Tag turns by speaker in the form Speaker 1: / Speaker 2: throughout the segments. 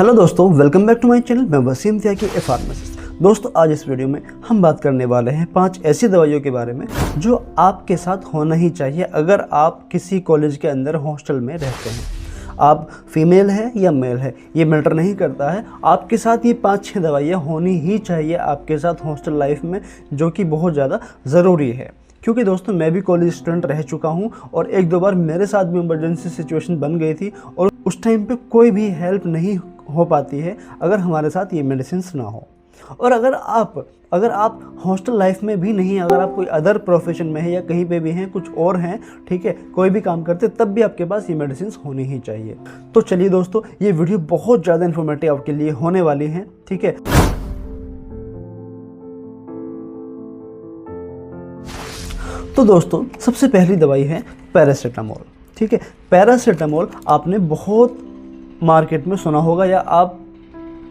Speaker 1: Hello दोस्तों, welcome back to my channel. मैं वसीम त्यागी ए pharmacist. दोस्तों, आज इस वीडियो में हम बात करने वाले हैं 5 ऐसी दवाइयों के बारे में जो आपके साथ होना ही चाहिए अगर आप किसी कॉलेज के अंदर हॉस्टल में रहते हैं। आप फीमेल है या मेल है ये मैटर नहीं करता है, आपके साथ ये 5-6 दवाइयाँ होनी ही चाहिए आपके साथ हॉस्टल लाइफ में, जो कि बहुत ज़्यादा ज़रूरी है। क्योंकि दोस्तों, मैं भी कॉलेज स्टूडेंट रह चुका हूँ और 1-2 बार मेरे साथ भी इमरजेंसी सिचुएशन बन गई थी और उस टाइम पे कोई भी हेल्प नहीं हो पाती है अगर हमारे साथ ये मेडिसिन ना हो। और अगर आप हॉस्टल लाइफ में भी नहीं, अगर आप कोई अदर प्रोफेशन में है या कहीं पे भी हैं, कुछ और हैं, ठीक है, कोई भी काम करते, तब भी आपके पास ये मेडिसिन होनी ही चाहिए। तो चलिए दोस्तों, ये वीडियो बहुत ज़्यादा इन्फॉर्मेटिव आपके लिए होने वाली है, ठीक है। तो दोस्तों, सबसे पहली दवाई है पैरासीटामोल, ठीक है। पैरासीटामोल आपने बहुत मार्केट में सुना होगा या आप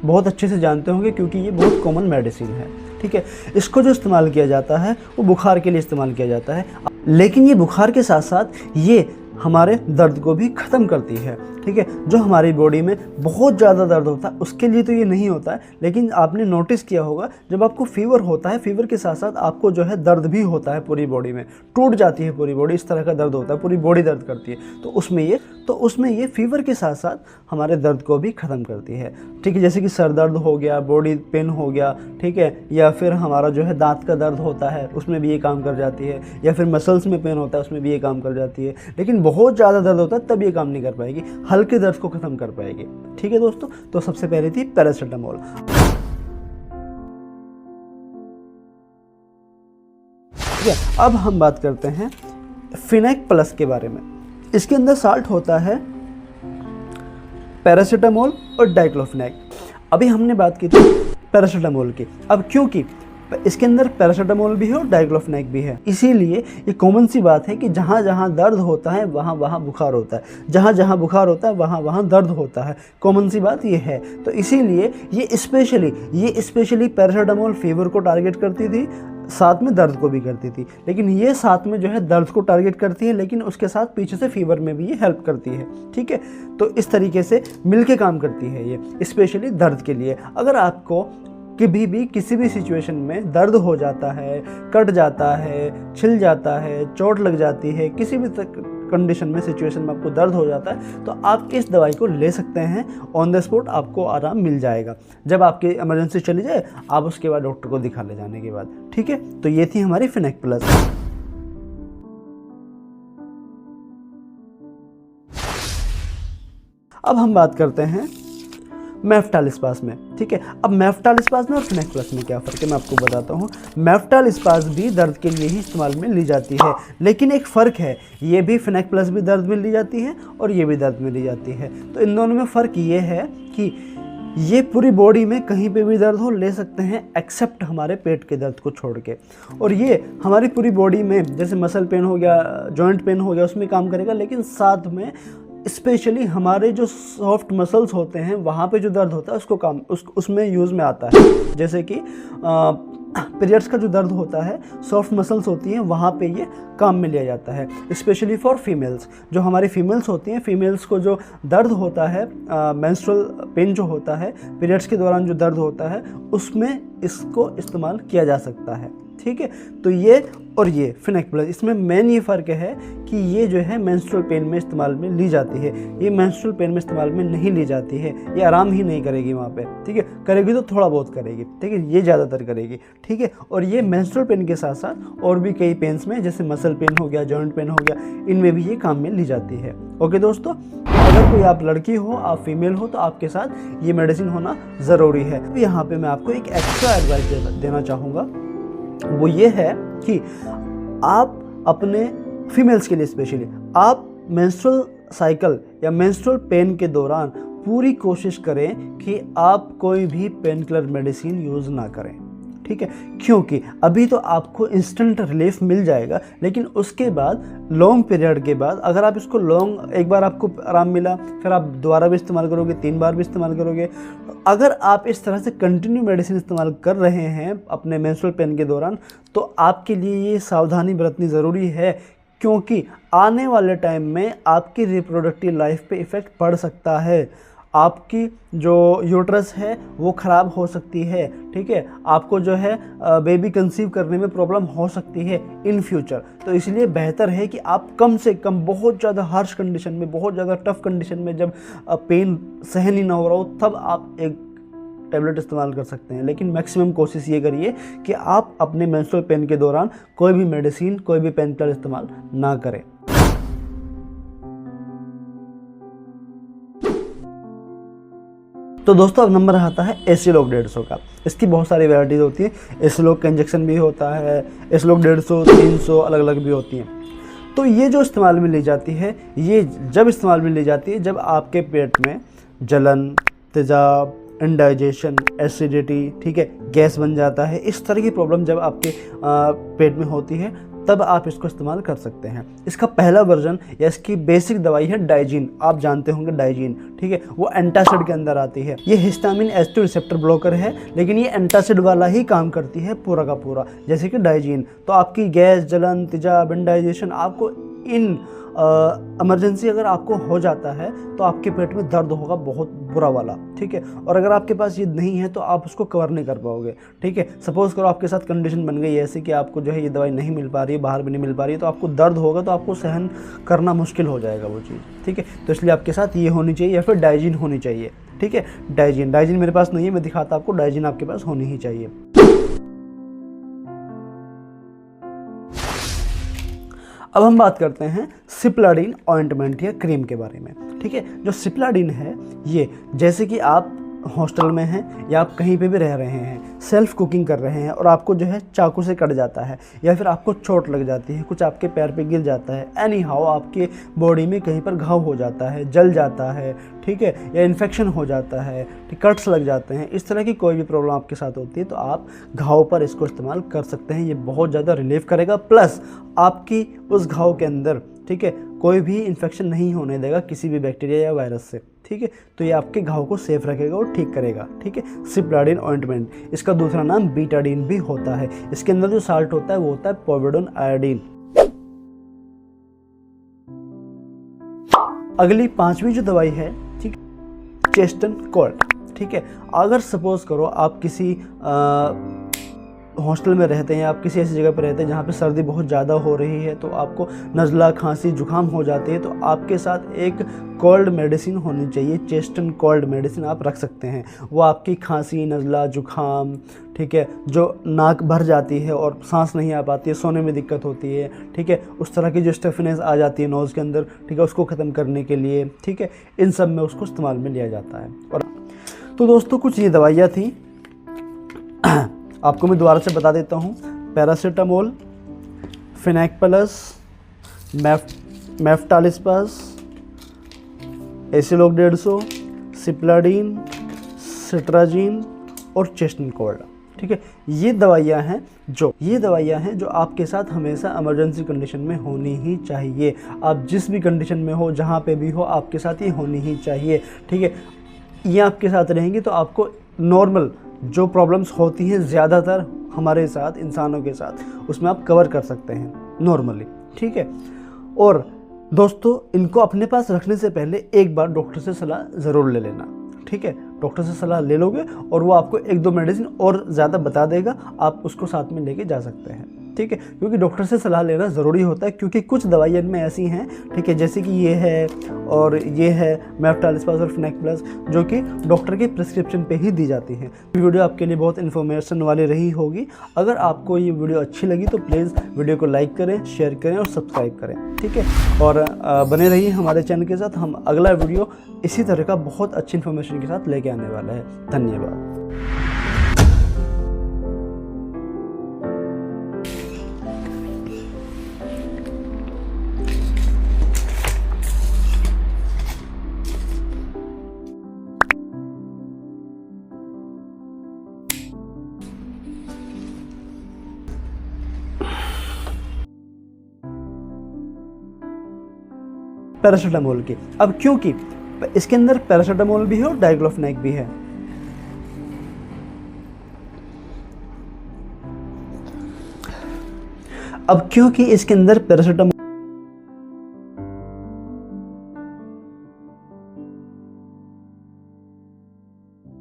Speaker 1: बहुत अच्छे से जानते होंगे क्योंकि ये बहुत कॉमन मेडिसिन है, ठीक है। इसको जो इस्तेमाल किया जाता है वो बुखार के लिए इस्तेमाल किया जाता है, लेकिन ये बुखार के साथ साथ ये हमारे दर्द को भी ख़त्म करती है, ठीक है। जो हमारी बॉडी में बहुत ज़्यादा दर्द होता है उसके लिए तो ये नहीं होता है, लेकिन आपने नोटिस किया होगा जब आपको फीवर होता है, फीवर के साथ साथ आपको जो है दर्द भी होता है, पूरी बॉडी में टूट जाती है पूरी बॉडी, इस तरह का दर्द होता है, पूरी बॉडी दर्द करती है। तो उसमें ये फीवर के साथ साथ हमारे दर्द को भी ख़त्म करती है, ठीक है। जैसे कि सर दर्द हो गया, बॉडी पेन हो गया, ठीक है, या फिर हमारा जो है दांत का दर्द होता है उसमें भी ये काम कर जाती है, या फिर मसल्स में पेन होता है उसमें भी ये काम कर जाती है। लेकिन बहुत ज़्यादा दर्द होता है तब ये काम नहीं कर पाएगी, हल्के दर्द को ख़त्म कर पाएगी, ठीक है दोस्तों। तो सबसे पहले थी पैरासीटामोल। ठीक है, अब हम बात करते हैं फिनेक प्लस के बारे में। इसके अंदर साल्ट होता है पैरासीटामोल और डाइक्लोफिनेक। अभी हमने बात की थी पैरासीटामोल की, अब क्योंकि इसके अंदर पैरासीटामोल भी है और डाइक्लोफिनेक भी है, इसीलिए ये कॉमन सी बात है कि जहाँ जहाँ दर्द होता है वहाँ वहाँ बुखार होता है, जहाँ जहाँ बुखार होता है वहाँ वहाँ दर्द होता है। कॉमन सी बात ये है। तो इसीलिए ये स्पेशली पैरासीटामोल फीवर को टारगेट करती थी, साथ में दर्द को भी करती थी, लेकिन ये साथ में जो है दर्द को टारगेट करती है, लेकिन उसके साथ पीछे से फीवर में भी ये हेल्प करती है, ठीक है। तो इस तरीके से मिलके काम करती है ये, स्पेशली दर्द के लिए। अगर आपको कभी भी किसी भी सिचुएशन में दर्द हो जाता है, कट जाता है, छिल जाता है, चोट लग जाती है, किसी भी कंडीशन में, सिचुएशन में आपको दर्द हो जाता है, तो आप इस दवाई को ले सकते हैं। ऑन द स्पॉट आपको आराम मिल जाएगा। जब आपकी इमरजेंसी चली जाए, आप उसके बाद डॉक्टर को दिखा ले जाने के बाद, ठीक है। तो ये थी हमारी फिनेक प्लस। अब हम बात करते हैं मेफ्टालिस्पास में, ठीक है। अब मेफ्टालिस्पास में और फिनेक प्लस में क्या फ़र्क है मैं आपको बताता हूँ। मेफ्टालिस्पास भी दर्द के लिए ही इस्तेमाल में ली जाती है, लेकिन एक फ़र्क है, ये भी फिनेक प्लस भी दर्द में ली जाती है और ये भी दर्द में ली जाती है। तो इन दोनों में फ़र्क ये है कि ये पूरी बॉडी में कहीं पे भी दर्द हो ले सकते हैं, एक्सेप्ट हमारे पेट के दर्द को छोड़ के। और ये हमारी पूरी बॉडी में, जैसे मसल पेन हो गया, जॉइंट पेन हो गया, उसमें काम करेगा, लेकिन साथ में स्पेशली हमारे जो सॉफ्ट मसल्स होते हैं वहाँ पे जो दर्द होता है उसमें यूज़ में आता है। जैसे कि पीरियड्स का जो दर्द होता है, सॉफ्ट मसल्स होती हैं, वहाँ पे ये काम में लिया जाता है, स्पेशली फॉर फीमेल्स। जो हमारी फीमेल्स होती हैं, फीमेल्स को जो दर्द होता है, मेंस्ट्रुअल पेन जो होता है, पीरियड्स के दौरान जो दर्द होता है, उसमें इसको इस्तेमाल किया जा सकता है, ठीक है। तो ये और ये फिनेक प्लस, इसमें मेन ये फ़र्क है कि ये जो है मेंस्ट्रुअल पेन में इस्तेमाल में ली जाती है, ये मेंस्ट्रुअल पेन में इस्तेमाल में नहीं ली जाती है। ये आराम ही नहीं करेगी वहाँ पे, ठीक है, करेगी तो थोड़ा बहुत करेगी, ठीक है, ये ज़्यादातर करेगी, ठीक है। और ये मेंस्ट्रुअल पेन के साथ साथ और भी कई पेन्स में, जैसे मसल पेन हो गया, जॉइंट पेन हो गया, इनमें भी ये काम में ली जाती है। ओके दोस्तों, अगर कोई आप लड़की हो, आप फीमेल हो, तो आपके साथ ये मेडिसिन होना ज़रूरी है। यहाँ पर मैं आपको एक एक्स्ट्रा एडवाइस देना चाहूँगा, वो ये है कि आप अपने फीमेल्स के लिए स्पेशली आप मेंस्ट्रुअल साइकिल या मेंस्ट्रुअल पेन के दौरान पूरी कोशिश करें कि आप कोई भी पेन किलर मेडिसिन यूज़ ना करें, ठीक है। क्योंकि अभी तो आपको इंस्टेंट रिलीफ मिल जाएगा, लेकिन उसके बाद लॉन्ग पीरियड के बाद अगर आप इसको एक बार आपको आराम मिला, फिर आप दोबारा भी इस्तेमाल करोगे, 3 बार भी इस्तेमाल करोगे, अगर आप इस तरह से कंटिन्यू मेडिसिन इस्तेमाल कर रहे हैं अपने मेंस्ट्रुअल पेन के दौरान, तो आपके लिए ये सावधानी बरतनी ज़रूरी है, क्योंकि आने वाले टाइम में आपकी रिप्रोडक्टिव लाइफ पे इफ़ेक्ट पड़ सकता है। आपकी जो यूट्रस है वो ख़राब हो सकती है, ठीक है, आपको जो है बेबी कंसीव करने में प्रॉब्लम हो सकती है इन फ्यूचर। तो इसलिए बेहतर है कि आप कम से कम बहुत ज़्यादा हार्श कंडीशन में, बहुत ज़्यादा टफ कंडीशन में, जब पेन सहन ही ना हो रहा हो, तब आप एक टैबलेट इस्तेमाल कर सकते हैं। लेकिन मैक्सिमम कोशिश ये करिए कि आप अपने मेंस्ट्रुअल पेन के दौरान कोई भी मेडिसिन, कोई भी पेन किलर इस्तेमाल ना करें। तो दोस्तों अब नंबर आता है एसिलोक 150 का। इसकी बहुत सारी वैराइटीज़ होती है। एसिलोक का इंजेक्शन भी होता है, एसिलोक 150, 300 अलग अलग भी होती हैं। तो ये जो इस्तेमाल में ली जाती है, ये जब इस्तेमाल में ली जाती है जब आपके पेट में जलन, तेजाब, इंडाइजेशन, एसिडिटी, ठीक है, गैस बन जाता है, इस तरह की प्रॉब्लम जब आपके पेट में होती है, तब आप इसको इस्तेमाल कर सकते हैं। इसका पहला वर्जन या इसकी बेसिक दवाई है डाइजीन। आप जानते होंगे डाइजीन, ठीक है, वो एंटासिड के अंदर आती है। ये हिस्टामिन H2 रिसेप्टर ब्लॉकर है, लेकिन ये एंटासिड वाला ही काम करती है पूरा का पूरा, जैसे कि डाइजीन। तो आपकी गैस, जलन, तेजाब, इंडाइजेशन, आपको इन इमरजेंसी अगर आपको हो जाता है तो आपके पेट में दर्द होगा बहुत बुरा वाला, ठीक है। और अगर आपके पास ये नहीं है तो आप उसको कवर नहीं कर पाओगे, ठीक है। सपोज़ करो आपके साथ कंडीशन बन गई ऐसे कि आपको जो है ये दवाई नहीं मिल पा रही है, बाहर भी नहीं मिल पा रही है, तो आपको दर्द होगा, तो आपको सहन करना मुश्किल हो जाएगा वो चीज़, ठीक है। तो इसलिए आपके साथ ये होनी चाहिए या फिर डाइजीन होनी चाहिए, ठीक है। डाइजीन मेरे पास नहीं है, मैं दिखाता आपको, डाइजीन आपके पास होनी ही चाहिए। अब हम बात करते हैं सिप्लाडिन ऑइंटमेंट या क्रीम के बारे में, ठीक है। जो सिप्लाडिन है, ये जैसे कि आप हॉस्टल में हैं या आप कहीं पे भी रह रहे हैं, सेल्फ कुकिंग कर रहे हैं और आपको जो है चाकू से कट जाता है या फिर आपको चोट लग जाती है, कुछ आपके पैर पे गिर जाता है, एनी हाउ आपके बॉडी में कहीं पर घाव हो जाता है, जल जाता है, ठीक है, या इन्फेक्शन हो जाता है, कट्स लग जाते हैं, इस तरह की कोई भी प्रॉब्लम आपके साथ होती है तो आप घाव पर इसको इस्तेमाल कर सकते हैं। ये बहुत ज़्यादा रिलीफ करेगा, प्लस आपकी उस घाव के अंदर, ठीक है, कोई भी इन्फेक्शन नहीं होने देगा किसी भी बैक्टीरिया या वायरस से, ठीक है। तो ये आपके घाव को सेफ रखेगा और ठीक करेगा, ठीक है। सिप्लाडिन ऑइंटमेंट, इसका दूसरा नाम बीटाडीन भी होता है। इसके अंदर जो साल्ट होता है वो होता है पोविडोन आयोडीन। अगली पांचवी जो दवाई है, ठीक, चेस्ट एंड कोल्ड, ठीक है। अगर सपोज करो आप किसी हॉस्टल में रहते हैं, आप किसी ऐसी जगह पर रहते हैं जहाँ पे सर्दी बहुत ज़्यादा हो रही है, तो आपको नज़ला, खांसी, जुकाम हो जाती है, तो आपके साथ एक कोल्ड मेडिसिन होनी चाहिए। चेस्ट एंड कोल्ड मेडिसिन आप रख सकते हैं। वो आपकी खांसी, नज़ला, जुकाम, ठीक है, जो नाक भर जाती है और सांस नहीं आ पाती है, सोने में दिक्कत होती है, ठीक है, उस तरह की जो स्टफनेस आ जाती है नोज़ के अंदर, ठीक है, उसको ख़त्म करने के लिए, ठीक है, इन सब में उसको इस्तेमाल में लिया जाता है। और तो दोस्तों कुछ ये दवाइयाँ थी, आपको मैं दोबारा से बता देता हूँ। पैरासीटामोल, फिनैक प्लस, मेफ्टालिस्पास, एसिलोक 150, सिप्लाडिन, सिट्राजिन और चेस्ट एंड कोल्ड, ठीक है। ये दवाइयाँ हैं जो आपके साथ हमेशा इमरजेंसी कंडीशन में होनी ही चाहिए। आप जिस भी कंडीशन में हो, जहाँ पे भी हो, आपके साथ ये होनी ही चाहिए, ठीक है। ये आपके साथ रहेंगी तो आपको नॉर्मल जो प्रॉब्लम्स होती हैं ज़्यादातर हमारे साथ, इंसानों के साथ, उसमें आप कवर कर सकते हैं नॉर्मली, ठीक है। और दोस्तों इनको अपने पास रखने से पहले एक बार डॉक्टर से सलाह ज़रूर ले लेना, ठीक है। डॉक्टर से सलाह ले लोगे और वो आपको एक दो मेडिसिन और ज़्यादा बता देगा, आप उसको साथ में लेके जा सकते हैं, ठीक है। क्योंकि डॉक्टर से सलाह लेना ज़रूरी होता है, क्योंकि कुछ दवाइयाँ इनमें ऐसी हैं, ठीक है, जैसे कि ये है और ये है मेफ्टालिस्पास और फिनैक प्लस, जो कि डॉक्टर के प्रिस्क्रिप्शन पे ही दी जाती हैं। वीडियो आपके लिए बहुत इन्फॉर्मेशन वाली रही होगी। अगर आपको ये वीडियो अच्छी लगी तो प्लीज़ वीडियो को लाइक करें, शेयर करें और सब्सक्राइब करें, ठीक है। और बने रहिए हमारे चैनल के साथ। हम अगला वीडियो इसी तरह का बहुत अच्छी इन्फॉर्मेशन के साथ लेके आने वाला है। धन्यवाद। पैरासीटामोल की, अब क्योंकि इसके अंदर पैरासीटामोल भी है और डाइक्लोफेनाक भी है। अब क्योंकि इसके अंदर पैरासीटामोल